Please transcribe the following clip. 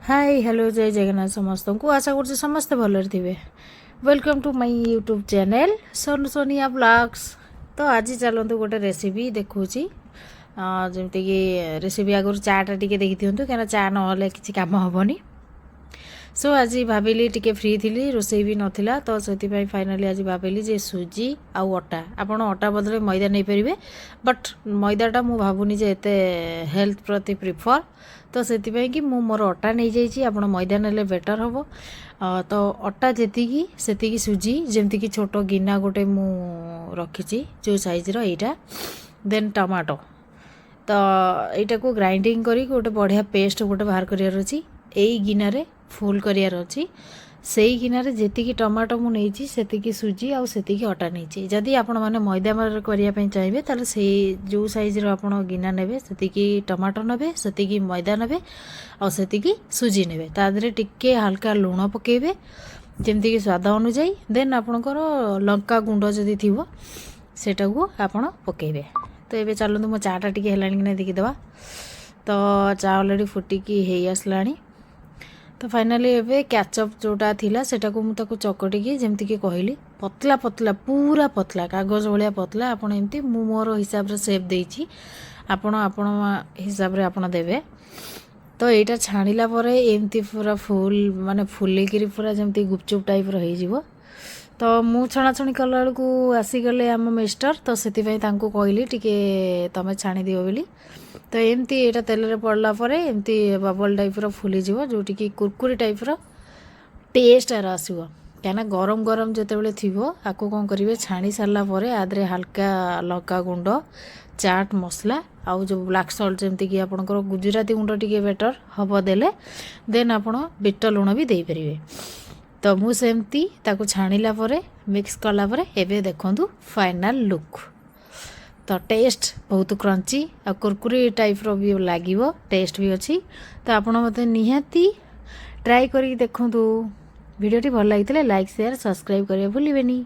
Hi hello जय जगन्नाथ समस्त को आशा कर समस्ते भलर थे। Welcome to my YouTube channel Sonu Sonia blogs. तो आज चलतु गोटे रेसिपी देखुची जमती कि रेसिपी आगुरी चाटा टी देखी दिंतु क्या चा ना कि कम हेनी। सो आज भाविली टिके फ्री थी रोसई भी नाला तो से फाइनाली आज भाविली जे सुजी आउ अटा आपड़ अटा बदले मैदा नहीं पारे बट मैदाटा मु भावुनी जे एते हेल्थ प्रति प्रिफर तो से कि मु मोर अटा नहीं जाइए आप मैदा ने बेटर हम। तो अटा जी से सुजी जमती कि छोट गिना गोटे मु रखी जो साइज्र यहाँ देन टमाटो तो यहाँ को ग्राइंडिंग करी गोटे बढ़िया पेस्ट गोटे बाहर करार अच्छी यही गिनारे फुल करार अच्छी से ही गिनारे जी टमाटो मुझे से सुजी आउ से अटा नहीं जदि आपण मैंने मैदा करने चाहिए ताले से जो साइज्र आप गिना ने से टमाटो ने से मैदा ने आती सुजी ने तादे टिके हल्का लुण पकेबे जमती कि स्वाद अनुजाई देन आपणकर लंका गुंड जदि थी सेटा को आपण पकेबे। तो ये चलते मो चाटा टी है देखीदे तो चा अलरेडी फुटिकी हो आसलानी। तो फाइनाली एवं कैचअप जोटा थिला सेटा को मुझे चकटिकी जमती कि कहली पतला पतला पूरा पतला कागज भाया पतला आपड़ एमती मु मोर हिसाब से सेप देती आपण आपण हिसाब से आपड़ देवे। तो यहाँ छाणिला एमती पूरा फुल माने फुलिकी पूरा जमती गुपचुप टाइप हो। तो मु छणाछणी कला बेलू आसीगले आम मिस्टर तो से कहली टिके तमें छाणी दियो बोली। तो एमती यहाँ तेल पड़ला एमती बबल टाइप फुलीज जोटि कि कुरकुरी टाइप टेस्ट आर आसो क्या गरम गरम जिते थी आपको कौन करेंगे छाणी सारापर आदे हल्का लंका गुंड चाट मसला आउ जो ब्लैक सल्ट जमती कि आपंकर गुजराती गुंड टी बेटर हम देले देन आप बिट लुण भी दे पारे। तो मुझे ताकू छाणिला मिक्स कलापर एवं देखु फाइनाल लुक। तो टेस्ट बहुत क्रंची आ कुरकुरी टाइप रो भी लगे टेस्ट भी अच्छी। तो आपण मत निहाती ट्राई करी देखु। वीडियोटी भल लगी लाइक शेयर सब्सक्राइब करिए भूलिबेनी।